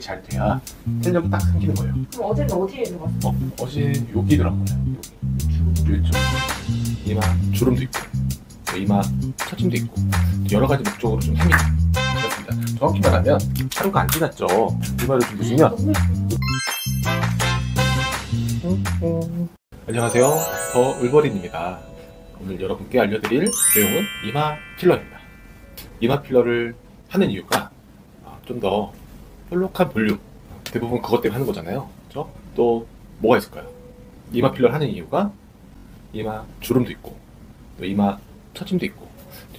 잘 돼야 탄력이 딱 생기는 거예요. 그럼 어제는 어디에 들어갔어? 어제 여기 들어간 거예요. 여기 이쪽 이마 주름도 있고 이마 처짐도 있고 여러 가지 목적으로 좀 합니다. 그렇습니다. 정확히 말하면 하루가 안 지났죠. 이마를 좀 보시면 안녕하세요. 더 울버린입니다. 오늘 여러분께 알려드릴 내용은 이마 필러입니다. 이마 필러를 하는 이유가 좀 더 볼록한 볼륨, 대부분 그것 때문에 하는 거잖아요. 그렇죠? 또 뭐가 있을까요? 이마 필러를 하는 이유가 이마 주름도 있고 또 이마 처짐도 있고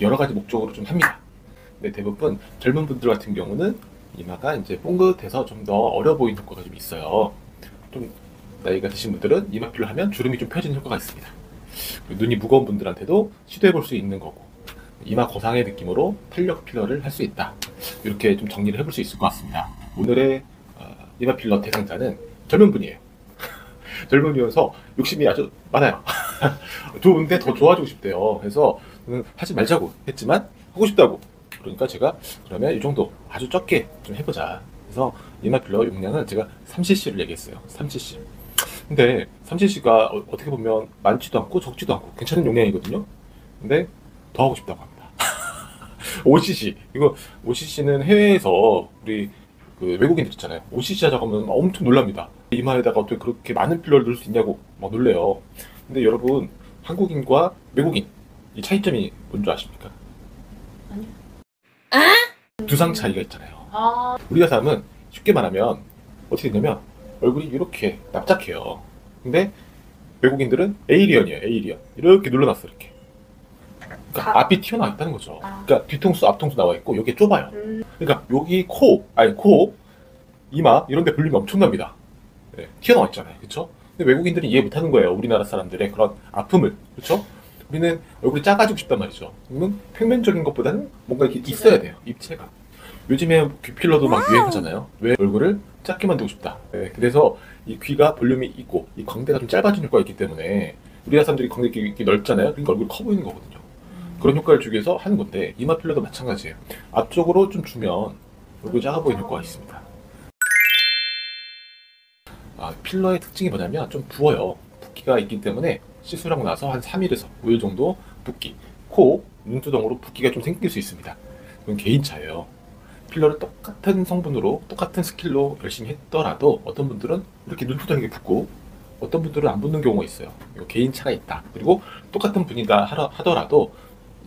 여러 가지 목적으로 좀 합니다. 근데 대부분 젊은 분들 같은 경우는 이마가 이제 뽕긋해서 좀 더 어려 보이는 효과가 좀 있어요. 좀 나이가 드신 분들은 이마 필러 하면 주름이 좀 펴지는 효과가 있습니다. 눈이 무거운 분들한테도 시도해 볼 수 있는 거고, 이마 거상의 느낌으로 탄력 필러를 할 수 있다. 이렇게 좀 정리를 해볼 수 있을 것 같습니다. 오늘의 이마 필러 대상자는 젊은 분이에요. 젊은 분이어서 욕심이 아주 많아요. 좋은데 더 좋아지고 싶대요. 그래서 하지 말자고 했지만 하고 싶다고. 그러니까 제가 그러면 이 정도 아주 적게 좀 해보자. 그래서 이마 필러 용량은 제가 3cc를 얘기했어요. 3cc. 근데 3cc가 어떻게 보면 많지도 않고 적지도 않고 괜찮은 용량이거든요. 근데 더 하고 싶다고 합니다. 5cc. 이거 5cc는 해외에서 우리 그 외국인들 있잖아요. 5cc 하자고 하면 엄청 놀랍니다. 이마에다가 어떻게 그렇게 많은 필러를 넣을 수 있냐고 막 놀래요. 근데 여러분, 한국인과 외국인 이 차이점이 뭔지 아십니까? 아니요. 두상 차이가 있잖아요. 우리가 사람은 쉽게 말하면 어떻게 되냐면 얼굴이 이렇게 납작해요. 근데 외국인들은 에이리언이에요. 에이리언. 이렇게 눌러놨어. 이렇게. 그러니까 앞이 튀어나와 있다는 거죠. 그러니까 뒤통수, 앞통수 나와 있고 여기 좁아요. 그러니까 여기 코, 이마 이런 데 볼륨이 엄청납니다. 네, 튀어나와 있잖아요. 그렇죠? 근데 외국인들은 이해 못하는 거예요. 우리나라 사람들의 그런 아픔을. 그렇죠? 우리는 얼굴이 작아지고 싶단 말이죠. 그러면 평면적인 것보다는 뭔가 이렇게 있어야 돼요. 입체가. 요즘에 귀 필러도 막 유행하잖아요. 왜 얼굴을 작게 만들고 싶다. 네, 그래서 이 귀가 볼륨이 있고 이 광대가 좀 짧아지는 효과가 있기 때문에 우리나라 사람들이 광대가 이렇게 넓잖아요. 그러니까 얼굴이 커 보이는 거거든요. 그런 효과를 주기 위해서 하는 건데 이마 필러도 마찬가지예요. 앞쪽으로 좀 주면 얼굴이 작아 보이는 효과가 있습니다. 필러의 특징이 뭐냐면 좀 부어요. 붓기가 있기 때문에 시술하고 나서 한 3일에서 5일 정도 붓기, 코, 눈두덩으로 붓기가 좀 생길 수 있습니다. 그건 개인차예요. 필러를 똑같은 성분으로 똑같은 스킬로 열심히 했더라도 어떤 분들은 이렇게 눈두덩이가 붓고 어떤 분들은 안 붓는 경우가 있어요. 이거 개인차가 있다. 그리고 똑같은 분이다 하더라도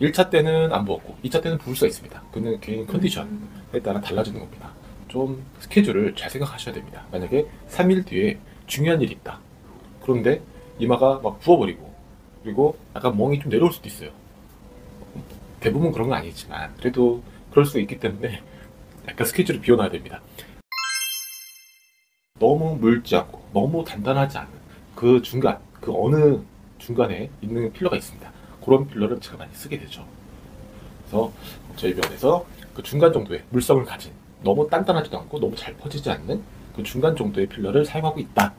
1차 때는 안 부었고 2차 때는 부을 수가 있습니다. 그는 개인 컨디션에 따라 달라지는 겁니다. 좀 스케줄을 잘 생각하셔야 됩니다. 만약에 3일 뒤에 중요한 일이 있다. 그런데 이마가 막 부어버리고 그리고 약간 멍이 좀 내려올 수도 있어요. 대부분 그런 건 아니지만 그래도 그럴 수 있기 때문에 약간 스케줄을 비워놔야 됩니다. 너무 묽지 않고 너무 단단하지 않은 그 중간, 그 어느 중간에 있는 필러가 있습니다. 그런 필러를 제가 많이 쓰게 되죠. 그래서 저희 병원에서 그 중간 정도의 물성을 가진, 너무 단단하지도 않고 너무 잘 퍼지지 않는 그 중간 정도의 필러를 사용하고 있다.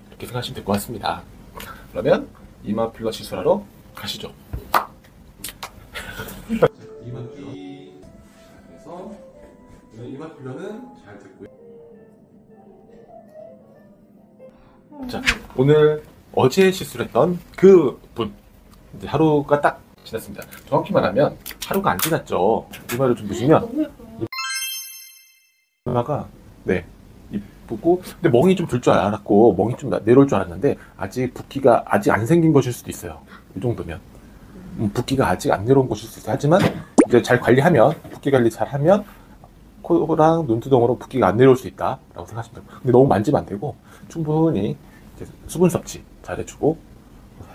이렇게 생각하시면 될 것 같습니다. 그러면 이마 필러 시술하러 가시죠. 이마 필러. 그래서 이마 필러는 잘 됐고요. 자, 오늘 어제 시술했던 그 분, 이제 하루가 딱 지났습니다. 정확히 말하면 하루가 안 지났죠. 이마를 좀 보시면 이마가 이쁘고, 근데 멍이 좀 들 줄 알았고 멍이 좀 내려올 줄 알았는데 아직 붓기가 아직 안 생긴 것일 수도 있어요. 이 정도면 붓기가 아직 안 내려온 것일 수도 있어요. 하지만 이제 잘 관리하면, 붓기 관리 잘 하면 코랑 눈두덩으로 붓기가 안 내려올 수 있다라고 생각하시면 돼요. 근데 너무 만지면 안 되고 충분히 이제 수분 섭취 잘 해주고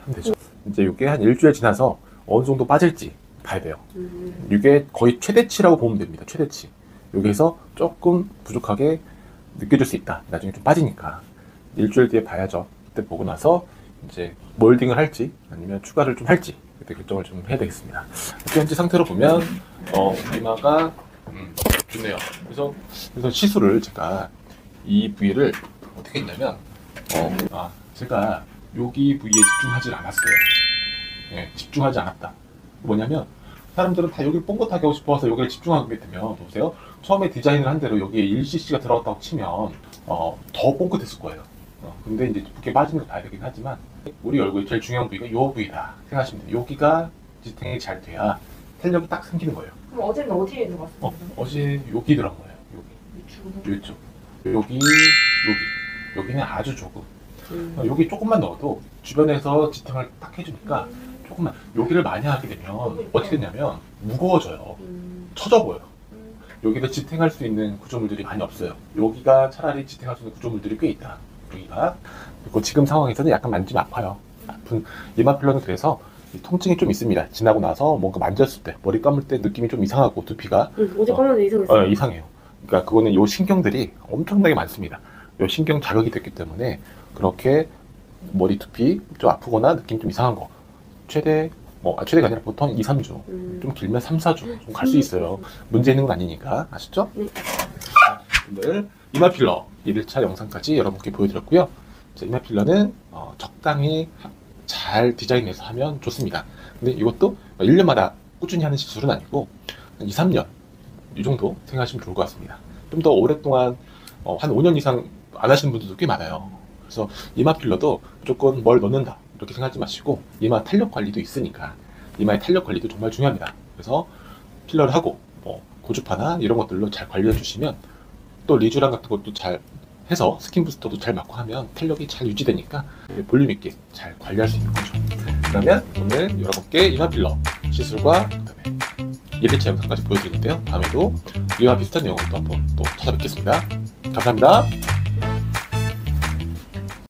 하면 되죠. 이제 이게 한 일주일 지나서 어느 정도 빠질지 봐야 돼요. 이게 거의 최대치라고 보면 됩니다. 최대치. 여기에서 조금 부족하게 느껴질 수 있다. 나중에 좀 빠지니까 일주일 뒤에 봐야죠. 그때 보고 나서 이제 몰딩을 할지 아니면 추가를 좀 할지 그때 결정을 좀 해야 되겠습니다. 현재 상태로 보면 이마가 좋네요. 그래서 시술을 제가 이 부위를 어떻게 했냐면 제가 여기 부위에 집중하지 않았어요. 네, 집중하지 않았다. 뭐냐면 사람들은 다 여기를 뽕긋하게 하고 싶어서 여기를 집중하게 되면 보세요. 처음에 디자인을 한 대로 여기에 1cc가 들어갔다고 치면 더 뽕긋했을 거예요. 근데 이제 붓기 빠지는 거 봐야 되긴 하지만 우리 얼굴에 제일 중요한 부위가 요 부위다 생각하시면 돼요. 여기가 지탱이 잘 돼야 탄력이 딱 생기는 거예요. 그럼 어제는 어디에 들어갔어요? 어제 여기 들어간 거예요. 유튜브는? 이쪽 여기는 아주 조금 여기 조금만 넣어도 주변에서 지탱을 딱 해주니까 조금만 여기를 많이 하게 되면 어떻게 되냐면 무거워져요. 처져 보여요. 여기를 지탱할 수 있는 구조물들이 많이 없어요. 여기가 차라리 지탱할 수 있는 구조물들이 꽤 있다. 여기가 그리고 지금 상황에서는 약간 만지면 아파요. 아픈 이마 필러는 그래서 통증이 좀 있습니다. 지나고 나서 뭔가 만졌을 때 머리 감을 때 느낌이 좀 이상하고 두피가 어제 감았는데 이상했어요. 이상해요. 그러니까 그거는 요 신경들이 엄청나게 많습니다. 요 신경 자극이 됐기 때문에 그렇게 머리 두피 좀 아프거나 느낌 좀 이상한 거 최대가 아니라 보통 2, 3주 좀 길면 3, 4주 좀 갈 수 있어요. 문제 있는 건 아니니까 아시죠? 네. 오늘 이마 필러 1일차 영상까지 여러분께 보여드렸고요. 이마 필러는 적당히 잘 디자인해서 하면 좋습니다. 근데 이것도 1년마다 꾸준히 하는 시술은 아니고 2, 3년 이 정도 생각하시면 좋을 것 같습니다. 좀 더 오랫동안 한 5년 이상 안 하시는 분들도 꽤 많아요. 그래서 이마 필러도 무조건 뭘 넣는다 이렇게 생각하지 마시고 이마 탄력 관리도 있으니까 이마의 탄력 관리도 정말 중요합니다. 그래서 필러를 하고 고주파나 이런 것들로 잘 관리해 주시면 또 리쥬란 같은 것도 잘 해서 스킨 부스터도 잘 맞고 하면 탄력이 잘 유지되니까 볼륨 있게 잘 관리할 수 있는 거죠. 그러면 오늘 여러분께 이마 필러 시술과 그다음에 1일차 영상까지 보여드리는데요. 다음에도 이와 비슷한 내용으로 또 한번 또 찾아뵙겠습니다. 감사합니다.